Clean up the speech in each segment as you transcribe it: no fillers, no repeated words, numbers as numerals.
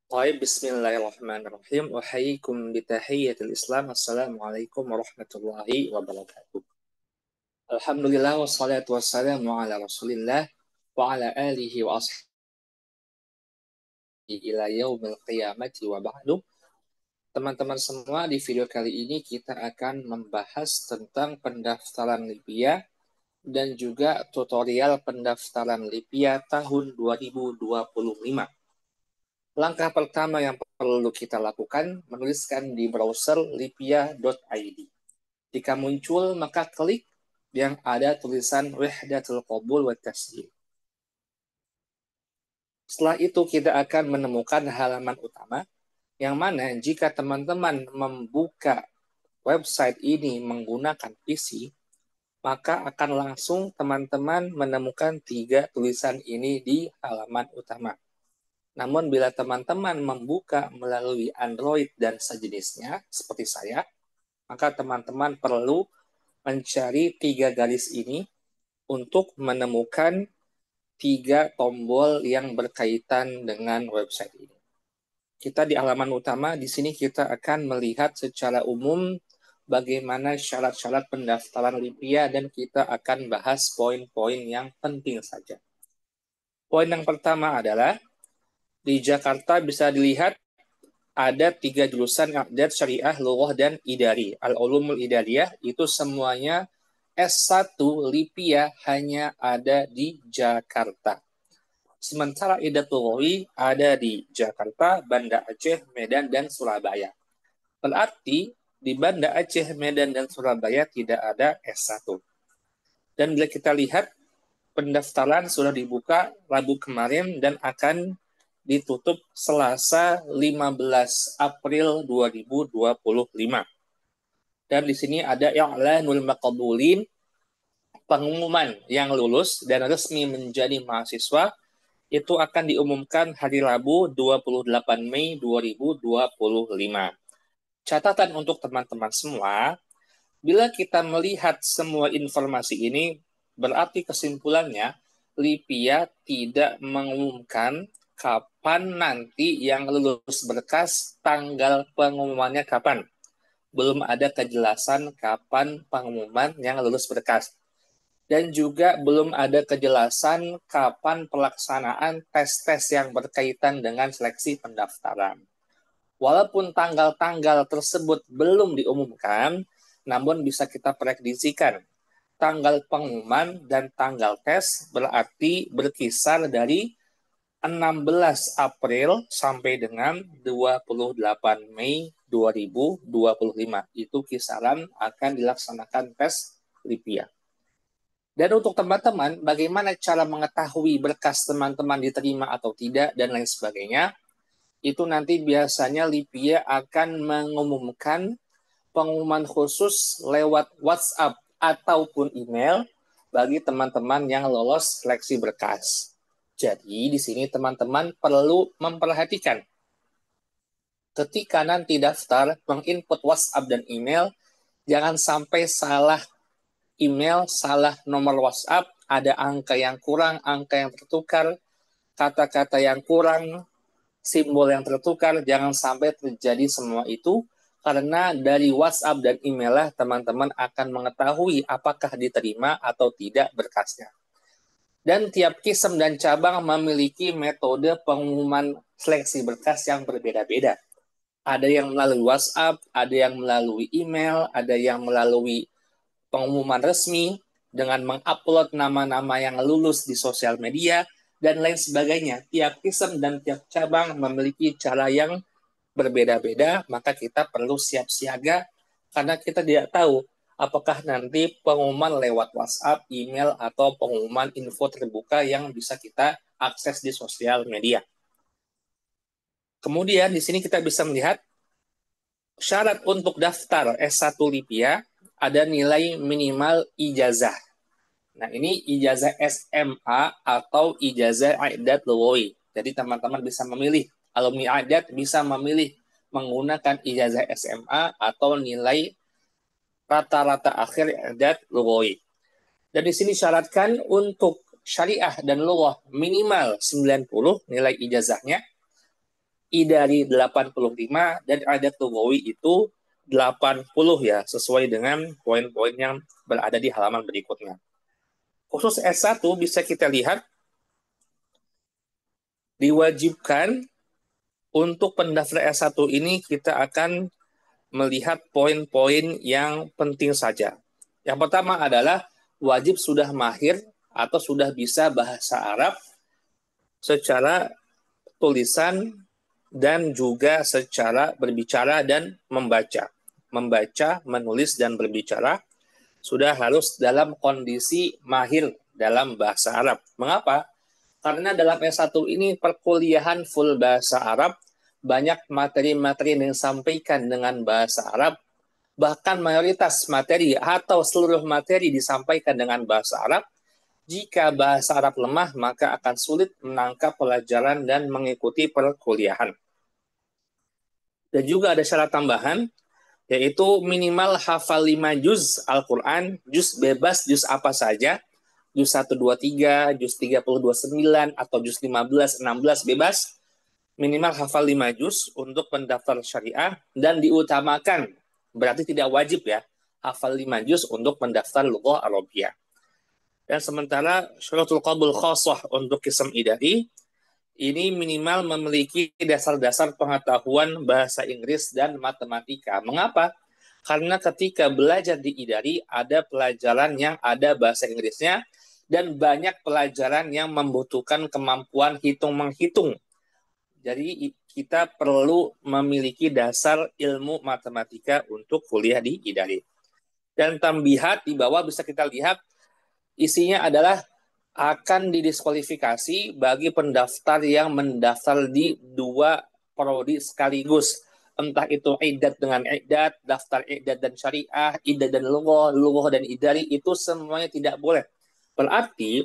Baik, bismillahirrahmanirrahim. Wahaikum bitahiyyatil Islam. Assalamualaikum warahmatullahi wabarakatuh. Alhamdulillah wassalatu wassalamu ala Rasulillah wa ala alihi wa ashabihi ila yaumil qiyamati wa ba'du. Teman-teman semua, di video kali ini kita akan membahas tentang pendaftaran Lipia dan juga tutorial pendaftaran Lipia tahun 2025. Langkah pertama yang perlu kita lakukan, menuliskan di browser lipia.id. Jika muncul, maka klik yang ada tulisan Wahdatul Qabul wa Tasjil. Setelah itu kita akan menemukan halaman utama, yang mana jika teman-teman membuka website ini menggunakan PC, maka akan langsung teman-teman menemukan 3 tulisan ini di halaman utama. Namun bila teman-teman membuka melalui Android dan sejenisnya, seperti saya, maka teman-teman perlu mencari 3 garis ini untuk menemukan 3 tombol yang berkaitan dengan website ini. Kita di halaman utama, di sini kita akan melihat secara umum bagaimana syarat-syarat pendaftaran Lipia dan kita akan bahas poin-poin yang penting saja. Poin yang pertama adalah di Jakarta bisa dilihat ada 3 jurusan Iqadat, Syariah, Lughah, dan Idari. Al-Ulumul Idariyah itu semuanya S1 Lipia hanya ada di Jakarta. Sementara Idatul Lughawi ada di Jakarta, Banda Aceh, Medan, dan Surabaya. Berarti di Banda Aceh, Medan, dan Surabaya tidak ada S1. Dan bila kita lihat, pendaftaran sudah dibuka Rabu kemarin dan akan ditutup Selasa 15 April 2025. Dan di sini ada i'lanul maqbulin, pengumuman yang lulus dan resmi menjadi mahasiswa itu akan diumumkan hari Rabu 28 Mei 2025. Catatan untuk teman-teman semua, bila kita melihat semua informasi ini, berarti kesimpulannya Lipia tidak mengumumkan kapan nanti yang lulus berkas, tanggal pengumumannya kapan. Belum ada kejelasan kapan pengumuman yang lulus berkas. Dan juga belum ada kejelasan kapan pelaksanaan tes-tes yang berkaitan dengan seleksi pendaftaran. Walaupun tanggal-tanggal tersebut belum diumumkan, namun bisa kita prediksikan tanggal pengumuman dan tanggal tes berarti berkisar dari 16 April sampai dengan 28 Mei 2025. Itu kisaran akan dilaksanakan tes Lipia. Dan untuk teman-teman, bagaimana cara mengetahui berkas teman-teman diterima atau tidak dan lain sebagainya, itu nanti biasanya Lipia akan mengumumkan pengumuman khusus lewat WhatsApp ataupun email bagi teman-teman yang lolos seleksi berkas. Jadi di sini teman-teman perlu memperhatikan ketika nanti daftar menginput WhatsApp dan email, jangan sampai salah email, salah nomor WhatsApp, ada angka yang kurang, angka yang tertukar, kata-kata yang kurang, simbol yang tertukar, jangan sampai terjadi semua itu, karena dari WhatsApp dan email lah teman-teman akan mengetahui apakah diterima atau tidak berkasnya. Dan tiap kisem dan cabang memiliki metode pengumuman seleksi berkas yang berbeda-beda. Ada yang melalui WhatsApp, ada yang melalui email, ada yang melalui pengumuman resmi dengan mengupload nama-nama yang lulus di sosial media, dan lain sebagainya. Tiap kisem dan tiap cabang memiliki cara yang berbeda-beda, maka kita perlu siap siaga karena kita tidak tahu apakah nanti pengumuman lewat WhatsApp, email, atau pengumuman info terbuka yang bisa kita akses di sosial media. Kemudian di sini kita bisa melihat syarat untuk daftar S1 Lipia ada nilai minimal ijazah. Nah, ini ijazah SMA atau ijazah Iqadat Lughawi. Jadi teman-teman bisa memilih, alumni Iqadat bisa memilih menggunakan ijazah SMA atau nilai rata-rata akhir Iqadat Lughawi. Dan di sini syaratkan untuk syariah dan lughah minimal 90 nilai ijazahnya. Idari 85, dan adat lugawi itu 80 ya, sesuai dengan poin-poin yang berada di halaman berikutnya. Khusus S1 bisa kita lihat diwajibkan untuk pendaftar S1 ini kita akan melihat poin-poin yang penting saja. Yang pertama adalah wajib sudah mahir atau sudah bisa bahasa Arab secara tulisan dan juga secara berbicara dan membaca. Membaca, menulis, dan berbicara sudah harus dalam kondisi mahir dalam bahasa Arab. Mengapa? Karena dalam S1 ini perkuliahan full bahasa Arab, banyak materi-materi yang disampaikan dengan bahasa Arab, bahkan mayoritas materi atau seluruh materi disampaikan dengan bahasa Arab. Jika bahasa Arab lemah, maka akan sulit menangkap pelajaran dan mengikuti perkuliahan. Dan juga ada syarat tambahan, yaitu minimal hafal 5 juz Al-Quran, juz bebas, juz apa saja, juz 123, juz 3029, atau juz 15, 16 bebas, minimal hafal 5 juz untuk pendaftar syariah, dan diutamakan, berarti tidak wajib ya, hafal 5 juz untuk pendaftar lughah Arabiyah. Dan sementara syaratul qabul khassah untuk qism idari, ini minimal memiliki dasar-dasar pengetahuan bahasa Inggris dan matematika. Mengapa? Karena ketika belajar di idari, ada pelajaran yang ada bahasa Inggrisnya, dan banyak pelajaran yang membutuhkan kemampuan hitung-menghitung. Jadi kita perlu memiliki dasar ilmu matematika untuk kuliah di idari. Dan tambihat di bawah bisa kita lihat, isinya adalah akan didiskualifikasi bagi pendaftar yang mendaftar di 2 prodi sekaligus. Entah itu idat dengan idat, daftar idat dan syariah, idat dan lughah dan idari, itu semuanya tidak boleh. Berarti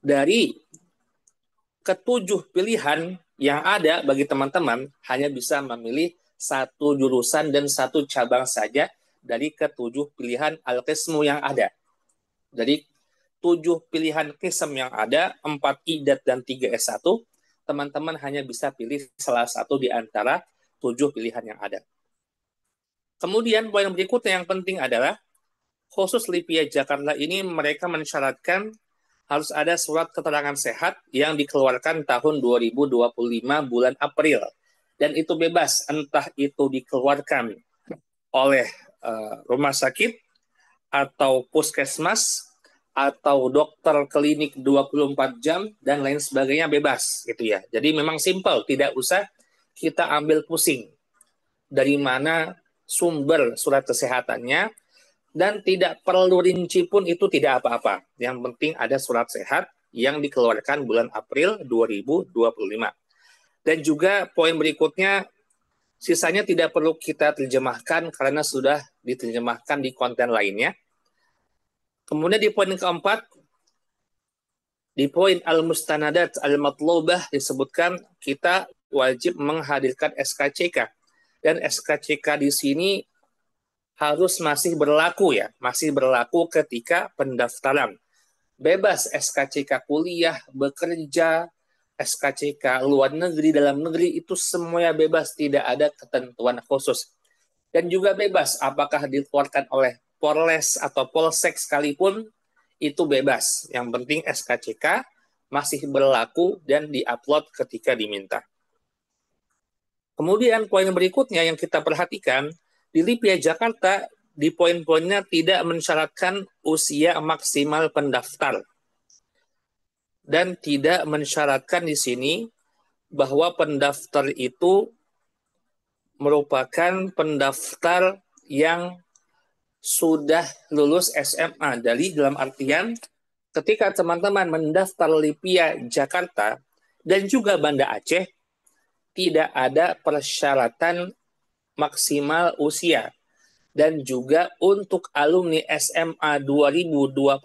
dari ketujuh pilihan yang ada bagi teman-teman hanya bisa memilih 1 jurusan dan 1 cabang saja dari ketujuh pilihan al-qismu yang ada. Jadi 7 pilihan qism yang ada, 4 idat dan 3 S1, teman-teman hanya bisa pilih salah satu di antara 7 pilihan yang ada. Kemudian poin berikutnya yang penting adalah, khusus LIPIA Jakarta ini mereka mensyaratkan harus ada surat keterangan sehat yang dikeluarkan tahun 2025 bulan April. Dan itu bebas, entah itu dikeluarkan oleh rumah sakit, atau puskesmas, atau dokter klinik 24 jam, dan lain sebagainya, bebas gitu ya. Jadi memang simpel, tidak usah kita ambil pusing dari mana sumber surat kesehatannya, dan tidak perlu rinci pun, itu tidak apa-apa. Yang penting ada surat sehat yang dikeluarkan bulan April 2025. Dan juga poin berikutnya, sisanya tidak perlu kita terjemahkan karena sudah diterjemahkan di konten lainnya. Kemudian di poin keempat, di poin al-mustanadat al-matlubah disebutkan kita wajib menghadirkan SKCK. Dan SKCK di sini harus masih berlaku ya, masih berlaku ketika pendaftaran. Bebas SKCK kuliah, bekerja, SKCK luar negeri, dalam negeri, itu semuanya bebas, tidak ada ketentuan khusus. Dan juga bebas apakah dikeluarkan oleh Polres atau Polsek sekalipun, itu bebas. Yang penting SKCK masih berlaku dan diupload ketika diminta. Kemudian poin berikutnya yang kita perhatikan, di LIPIA Jakarta di poin-poinnya tidak mensyaratkan usia maksimal pendaftar. Dan tidak mensyaratkan di sini bahwa pendaftar itu merupakan pendaftar yang sudah lulus SMA. Dari dalam artian, ketika teman-teman mendaftar LIPIA Jakarta dan juga Banda Aceh, tidak ada persyaratan maksimal usia. Dan juga untuk alumni SMA 2025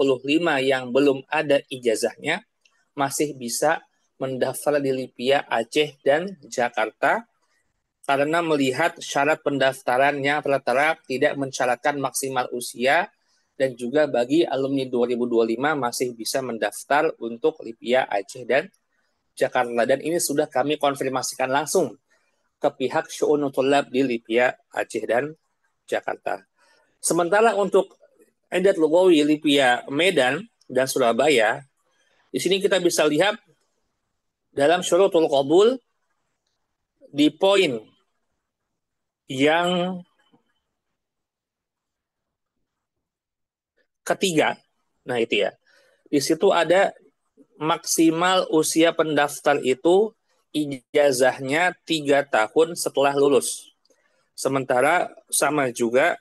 yang belum ada ijazahnya, masih bisa mendaftar di LIPIA Aceh dan Jakarta, karena melihat syarat pendaftarannya tertera tidak mensyaratkan maksimal usia, dan juga bagi alumni 2025 masih bisa mendaftar untuk LIPIA Aceh dan Jakarta. Dan ini sudah kami konfirmasikan langsung ke pihak Syu'unut Thullab di Lipia, Aceh, dan Jakarta. Sementara untuk Idat Lugawi Lipia, Medan, dan Surabaya, di sini kita bisa lihat dalam Syurutul Qabul di poin yang ketiga. Nah, itu ya. Di situ ada maksimal usia pendaftar itu ijazahnya 3 tahun setelah lulus. Sementara sama juga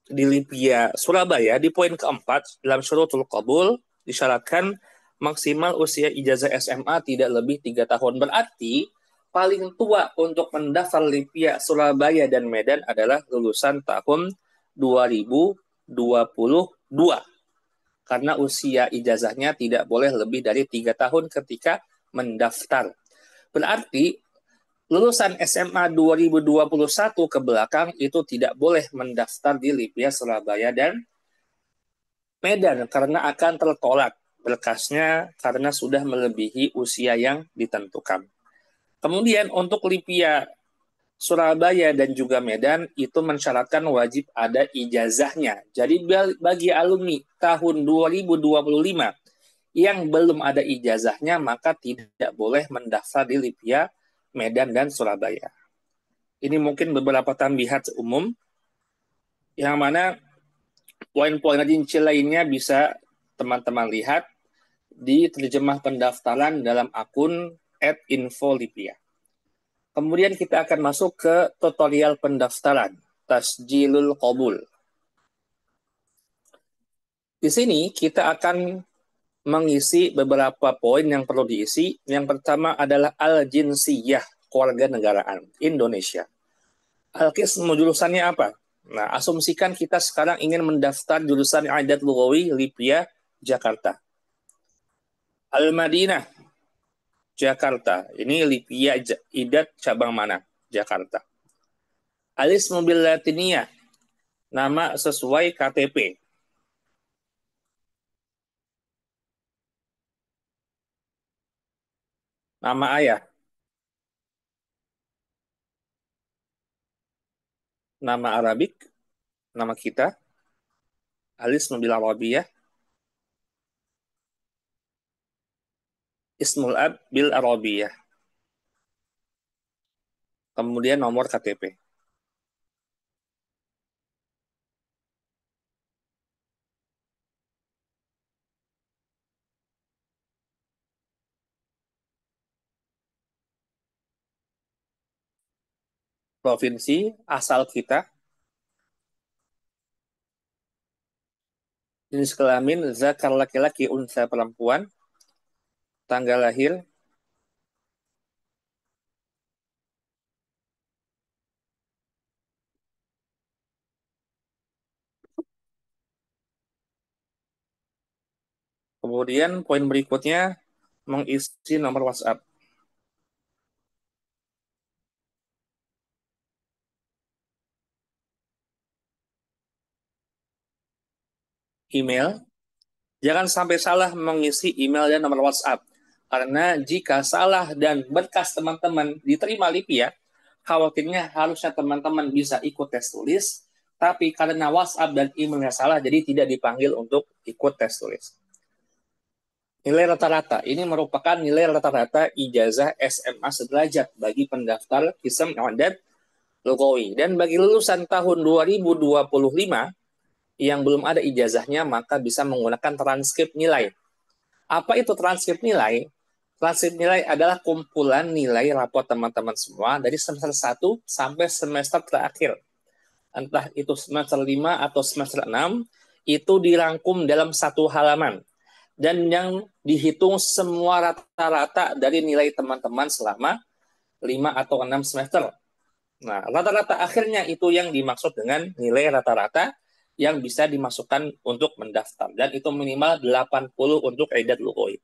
di Lipia Surabaya di poin keempat dalam syurutul qabul disyaratkan maksimal usia ijazah SMA tidak lebih 3 tahun. Berarti paling tua untuk mendaftar Lipia Surabaya dan Medan adalah lulusan tahun 2022 karena usia ijazahnya tidak boleh lebih dari 3 tahun ketika mendaftar. Berarti lulusan SMA 2021 ke belakang itu tidak boleh mendaftar di Lipia Surabaya dan Medan karena akan tertolak berkasnya karena sudah melebihi usia yang ditentukan. Kemudian untuk Lipia Surabaya dan juga Medan itu mensyaratkan wajib ada ijazahnya. Jadi bagi alumni tahun 2025 yang belum ada ijazahnya maka tidak boleh mendaftar di Lipia, Medan, dan Surabaya. Ini mungkin beberapa tambihat umum yang mana poin-poin rinci lainnya bisa teman-teman lihat di terjemah pendaftaran dalam akun @infolipia. Kemudian kita akan masuk ke tutorial pendaftaran, Tasjilul Qabul. Di sini kita akan mengisi beberapa poin yang perlu diisi. Yang pertama adalah al-jinsiyah, kewarganegaraan Indonesia. Al-qismu jurusannya apa? Nah, asumsikan kita sekarang ingin mendaftar jurusan Idat Lugawi Lipia Jakarta. Al-Madinah Jakarta. Ini Lipia Idat cabang mana? Jakarta. Al-ismu bil latiniyah, nama sesuai KTP. Nama ayah, nama Arabik, nama kita, al-ismu bil arabiyah, ismul ab bil arabiyah. Kemudian nomor KTP. Provinsi asal kita, jenis kelamin zakar laki-laki, unsa perempuan, tanggal lahir, kemudian poin berikutnya mengisi nomor WhatsApp. Email, jangan sampai salah mengisi email dan nomor WhatsApp. Karena jika salah dan berkas teman-teman diterima Lipia, khawatirnya harusnya teman-teman bisa ikut tes tulis, tapi karena WhatsApp dan emailnya salah, jadi tidak dipanggil untuk ikut tes tulis. Nilai rata-rata, ini merupakan nilai rata-rata ijazah SMA sederajat bagi pendaftar Kism Idat Lugawi. Dan bagi lulusan tahun 2025 yang belum ada ijazahnya, maka bisa menggunakan transkrip nilai. Apa itu transkrip nilai? Transkrip nilai adalah kumpulan nilai rapot teman-teman semua dari semester 1 sampai semester terakhir. Entah itu semester 5 atau semester 6, itu dirangkum dalam satu halaman. Dan yang dihitung semua rata-rata dari nilai teman-teman selama 5 atau 6 semester. Nah, rata-rata akhirnya itu yang dimaksud dengan nilai rata-rata yang bisa dimasukkan untuk mendaftar. Dan itu minimal 80 untuk Idat Lugawi.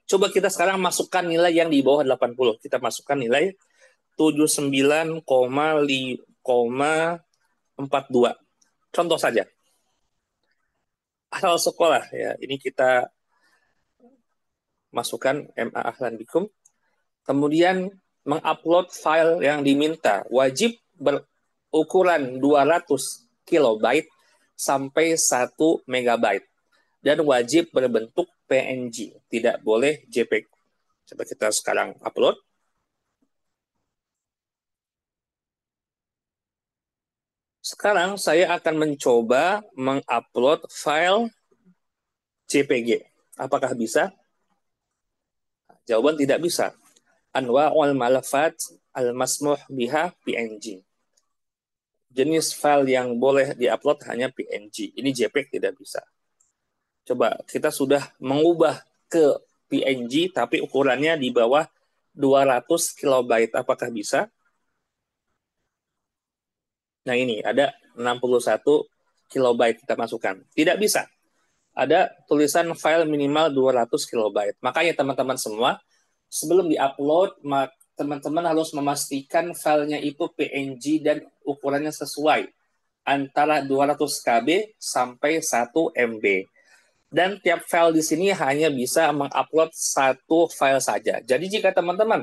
Coba kita sekarang masukkan nilai yang di bawah 80. Kita masukkan nilai 79,42. Contoh saja. Asal sekolah ya. Ini kita masukkan MA Ahlan Bikum. Kemudian mengupload file yang diminta wajib berukuran 200 kilobyte sampai 1 megabyte dan wajib berbentuk PNG, tidak boleh JPEG. Coba kita sekarang upload. Sekarang saya akan mencoba mengupload file JPG. Apakah bisa? Jawaban tidak bisa. Anwa'ul malafat al-masmuh biha PNG. Jenis file yang boleh diupload hanya PNG. Ini JPEG tidak bisa. Coba kita sudah mengubah ke PNG tapi ukurannya di bawah 200 kilobyte. Apakah bisa? Nah ini ada 61 kilobyte kita masukkan. Tidak bisa. Ada tulisan file minimal 200 kilobyte. Makanya teman-teman semua, sebelum diupload, teman-teman harus memastikan filenya itu PNG dan ukurannya sesuai. Antara 200 KB sampai 1 MB. Dan tiap file di sini hanya bisa mengupload satu file saja. Jadi jika teman-teman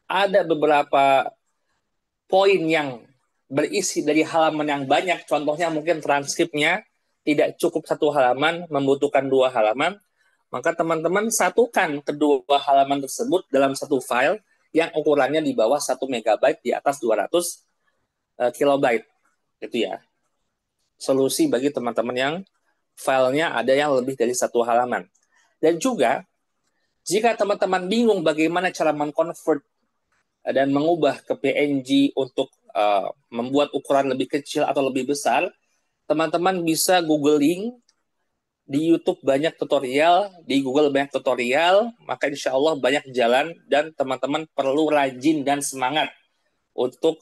ada beberapa poin yang berisi dari halaman yang banyak, contohnya mungkin transkripnya tidak cukup satu halaman, membutuhkan 2 halaman, maka teman-teman satukan kedua halaman tersebut dalam satu file yang ukurannya di bawah 1 megabyte, di atas 200 kilobyte. Itu ya. Solusi bagi teman-teman yang filenya ada yang lebih dari satu halaman. Dan juga, jika teman-teman bingung bagaimana cara mengconvert dan mengubah ke PNG untuk membuat ukuran lebih kecil atau lebih besar, teman-teman bisa googling di YouTube banyak tutorial, di Google banyak tutorial, maka insya Allah banyak jalan dan teman-teman perlu rajin dan semangat untuk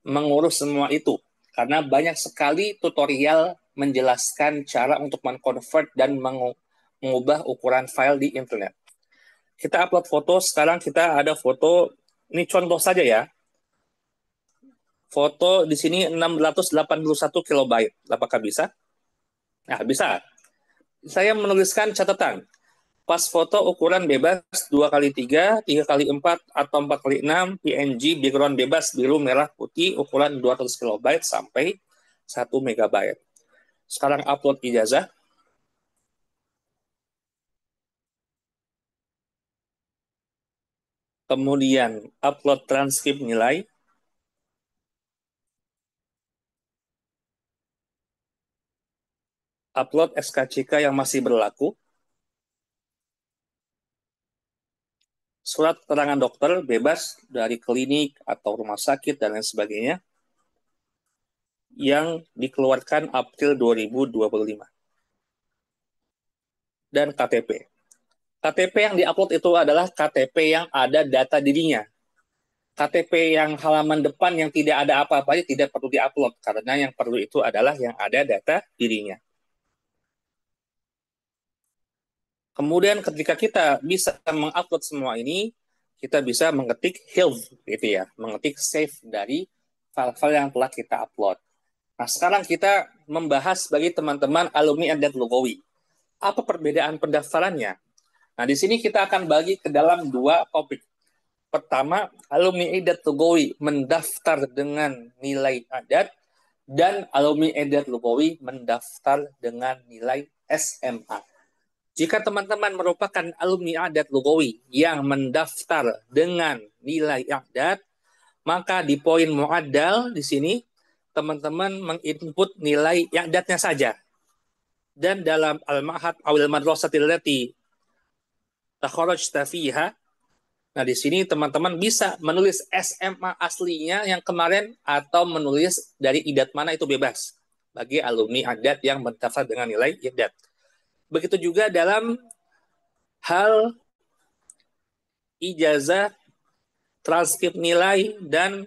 mengurus semua itu. Karena banyak sekali tutorial menjelaskan cara untuk mengconvert dan mengubah ukuran file di internet. Kita upload foto, sekarang kita ada foto, ini contoh saja ya. Foto di sini 681 kilobyte. Apakah bisa? Nah, bisa. Saya menuliskan catatan. Pas foto ukuran bebas 2x3, 3x4, atau 4x6, PNG, background bebas, biru, merah, putih, ukuran 200 kilobyte sampai 1 megabyte. Sekarang upload ijazah. Kemudian upload transkrip nilai. Upload SKCK yang masih berlaku. Surat keterangan dokter bebas dari klinik atau rumah sakit dan lain sebagainya yang dikeluarkan April 2025. Dan KTP. KTP yang diupload itu adalah KTP yang ada data dirinya. KTP yang halaman depan yang tidak ada apa-apanya tidak perlu diupload, karena yang perlu itu adalah yang ada data dirinya. Kemudian ketika kita bisa mengupload semua ini, kita bisa mengetik health, gitu ya, mengetik save dari file-file yang telah kita upload. Nah, sekarang kita membahas bagi teman-teman alumni Adat Lugawi. Apa perbedaan pendaftarannya? Nah, di sini kita akan bagi ke dalam 2 topik. Pertama, alumni Adat Lugawi mendaftar dengan nilai adat, dan alumni Adat Lugawi mendaftar dengan nilai SMA. Jika teman-teman merupakan alumni adat Lugawi yang mendaftar dengan nilai adat, maka di poin mu'addal di sini teman-teman menginput nilai adatnya saja. Dan dalam al-ma'had awil madrasatil lati takharajta fiha, nah di sini teman-teman bisa menulis SMA aslinya yang kemarin atau menulis dari idat mana itu bebas bagi alumni adat yang mendaftar dengan nilai adat. Begitu juga dalam hal ijazah, transkrip nilai, dan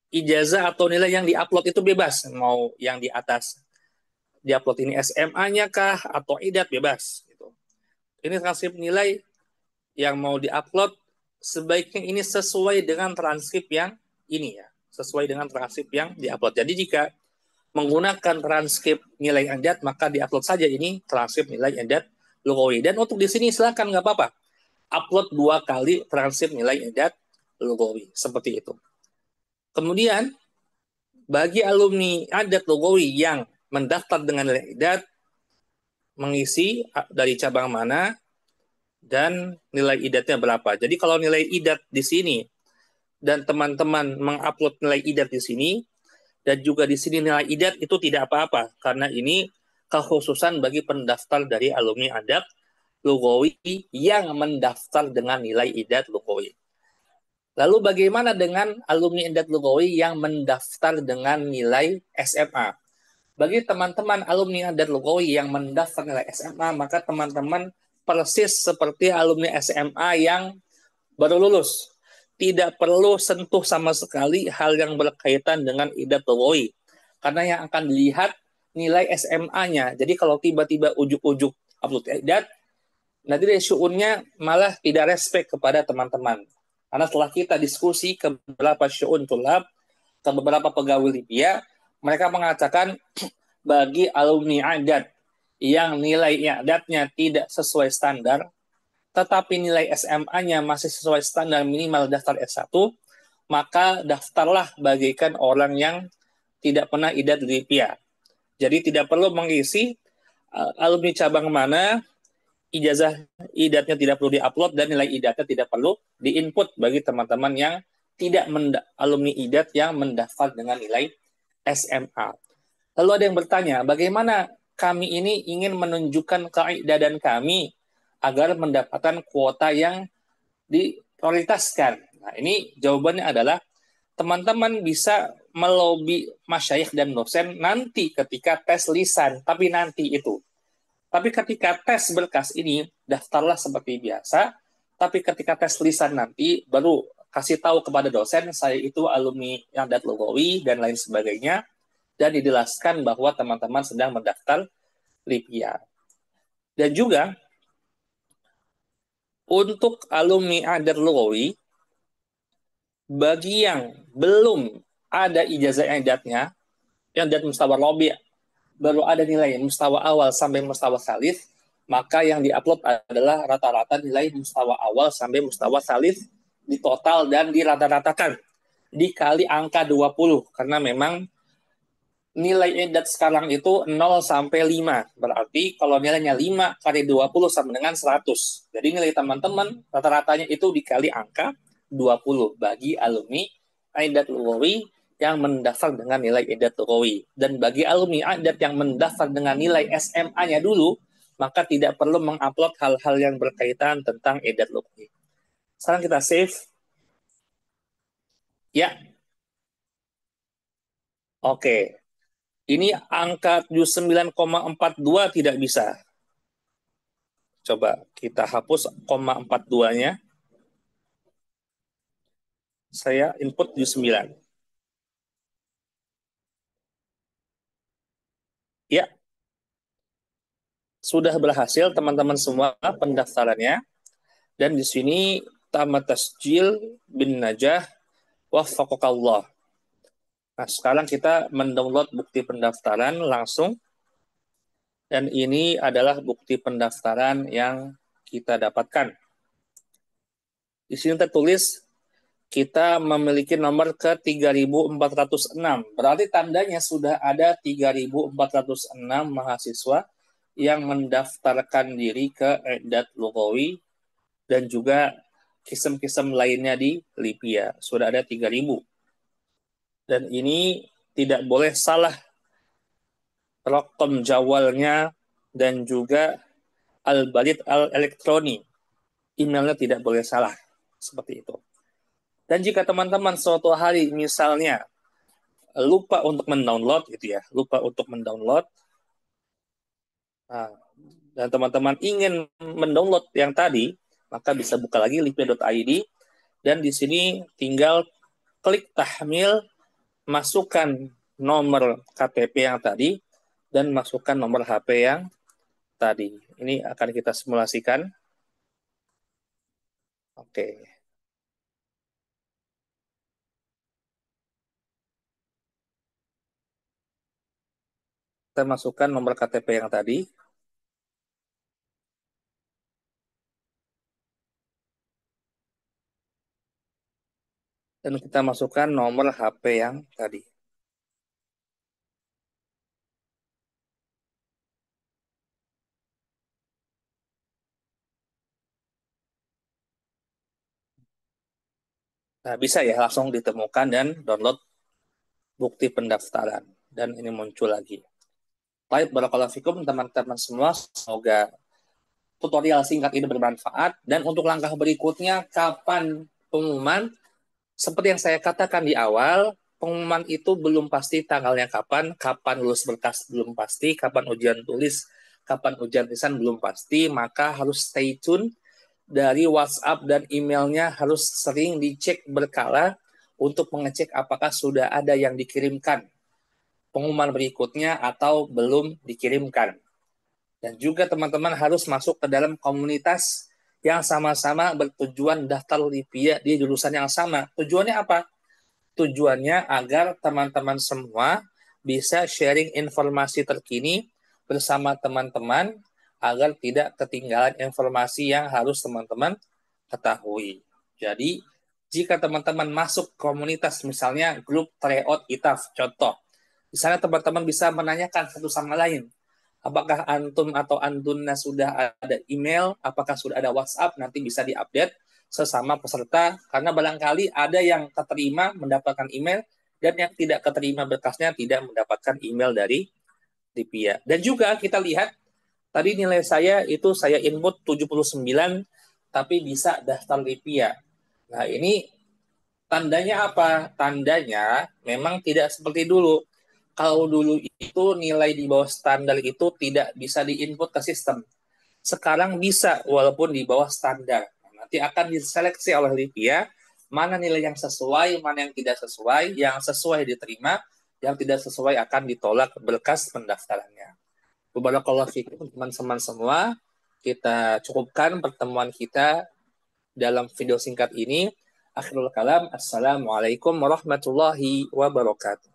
ijazah atau nilai yang diupload itu bebas. Mau yang di atas diupload ini SMA-nya kah atau idat, bebas. Gitu. Ini transkrip nilai yang mau diupload, sebaiknya ini sesuai dengan transkrip yang ini ya. Sesuai dengan transkrip yang diupload. Jadi jika menggunakan transkrip nilai adat, maka diupload saja ini transkrip nilai adat Lugawi. Dan untuk di sini silakan, nggak apa-apa. Upload 2 kali transkrip nilai adat lugawi. Seperti itu. Kemudian, bagi alumni adat lugawi yang mendaftar dengan nilai idat, mengisi dari cabang mana dan nilai idatnya berapa. Jadi kalau nilai idat di sini dan teman-teman mengupload nilai idat di sini dan juga di sini nilai idat itu tidak apa-apa karena ini kekhususan bagi pendaftar dari alumni adat lugawi yang mendaftar dengan nilai idat lugawi. Lalu bagaimana dengan alumni adat lugawi yang mendaftar dengan nilai SMA? Bagi teman-teman alumni adat lugawi yang mendaftar nilai SMA, maka teman-teman persis seperti alumni SMA yang baru lulus. Tidak perlu sentuh sama sekali hal yang berkaitan dengan idat lugawi. Karena yang akan dilihat nilai SMA-nya. Jadi kalau tiba-tiba ujuk-ujuk upload idat, nanti deh syuunnya malah tidak respect kepada teman-teman. Karena setelah kita diskusi ke beberapa syuun tulab, ke beberapa pegawai Libya, mereka mengatakan bagi alumni adat yang nilai adatnya tidak sesuai standar, tetapi nilai SMA-nya masih sesuai standar minimal daftar S1, maka daftarlah bagikan orang yang tidak pernah idat di Libya. Jadi tidak perlu mengisi alumni cabang mana, ijazah idatnya tidak perlu diupload dan nilai idatnya tidak perlu diinput bagi teman-teman yang tidak alumni idat yang mendaftar dengan nilai SMA. Lalu ada yang bertanya, bagaimana kami ini ingin menunjukkan kaidah dan kami agar mendapatkan kuota yang diprioritaskan? Nah, ini jawabannya adalah teman-teman bisa melobi masyayikh dan dosen nanti ketika tes lisan, tapi nanti itu. Tapi ketika tes berkas ini, daftarlah seperti biasa, tapi ketika tes lisan nanti, baru kasih tahu kepada dosen, saya itu alumni yang adat lugawi, dan lain sebagainya, dan dijelaskan bahwa teman-teman sedang mendaftar Libya. Dan juga, untuk alumni adat lugawi, bagi yang belum ada ijazah adatnya, yang adat mustawa robi, baru ada nilai mustawa awal sampai mustawa salis, maka yang diupload adalah rata-rata nilai mustawa awal sampai mustawa salis di total dan dirata-ratakan dikali angka 20 karena memang nilai edat sekarang itu 0 sampai 5. Berarti kalau nilainya 5 kali 20 sama dengan 100. Jadi nilai teman-teman rata-ratanya itu dikali angka 20 bagi alumni edat lugawi yang mendaftar dengan nilai edat lugawi. Dan bagi alumni adat yang mendaftar dengan nilai SMA-nya dulu, maka tidak perlu mengupload hal-hal yang berkaitan tentang edat lugawi. Sekarang kita save. Ya, oke. Ini angka 79,42 tidak bisa. Coba kita hapus 0,42-nya. Saya input 79. Ya, sudah berhasil teman-teman semua pendaftarannya. Dan di sini tamat tasjil bin najah waffaqakallah. Nah, sekarang kita mendownload bukti pendaftaran langsung. Dan ini adalah bukti pendaftaran yang kita dapatkan. Di sini tertulis kita memiliki nomor ke 3406. Berarti tandanya sudah ada 3406 mahasiswa yang mendaftarkan diri ke Edat Lugawi dan juga kisem-kisem lainnya di Libya. Sudah ada 3000. Dan ini tidak boleh salah rokom jawalnya dan juga al-balid al-elektroni. Emailnya tidak boleh salah. Seperti itu. Dan jika teman-teman suatu hari misalnya lupa untuk mendownload gitu ya, lupa untuk mendownload, nah, dan teman-teman ingin mendownload yang tadi, maka bisa buka lagi libya.id dan di sini tinggal klik tahmil, masukkan nomor KTP yang tadi dan masukkan nomor HP yang tadi. Ini akan kita simulasikan. Oke. Kita masukkan nomor KTP yang tadi. dan kita masukkan nomor HP yang tadi. Nah, bisa ya langsung ditemukan dan download bukti pendaftaran. Dan ini muncul lagi. Baik, barakallahu fikum teman-teman semua. Semoga tutorial singkat ini bermanfaat. Dan untuk langkah berikutnya, kapan pengumuman? Seperti yang saya katakan di awal, pengumuman itu belum pasti tanggalnya kapan lulus berkas belum pasti, kapan ujian tulis, kapan ujian lisan belum pasti, maka harus stay tune dari WhatsApp dan emailnya harus sering dicek berkala untuk mengecek apakah sudah ada yang dikirimkan pengumuman berikutnya atau belum dikirimkan. Dan juga teman-teman harus masuk ke dalam komunitas yang sama-sama bertujuan daftar LIPIA di jurusan yang sama. Tujuannya apa? Tujuannya agar teman-teman semua bisa sharing informasi terkini bersama teman-teman agar tidak ketinggalan informasi yang harus teman-teman ketahui. Jadi, jika teman-teman masuk komunitas, misalnya grup tryout ITAF, contoh, di sana teman-teman bisa menanyakan satu sama lain, apakah antum atau antunna sudah ada email, apakah sudah ada WhatsApp, nanti bisa diupdate sesama peserta, karena barangkali ada yang keterima mendapatkan email, dan yang tidak keterima berkasnya tidak mendapatkan email dari Lipia. Dan juga kita lihat, tadi nilai saya itu saya input 79, tapi bisa daftar Lipia. Nah, ini tandanya apa? Tandanya memang tidak seperti dulu. Kalau dulu itu nilai di bawah standar itu tidak bisa diinput ke sistem. Sekarang bisa walaupun di bawah standar. Nanti akan diseleksi oleh Lipia mana nilai yang sesuai, mana yang tidak sesuai. Yang sesuai diterima, yang tidak sesuai akan ditolak berkas pendaftarannya. Barakallahu fikum teman-teman semua. Kita cukupkan pertemuan kita dalam video singkat ini. Akhirul kalam, assalamualaikum warahmatullahi wabarakatuh.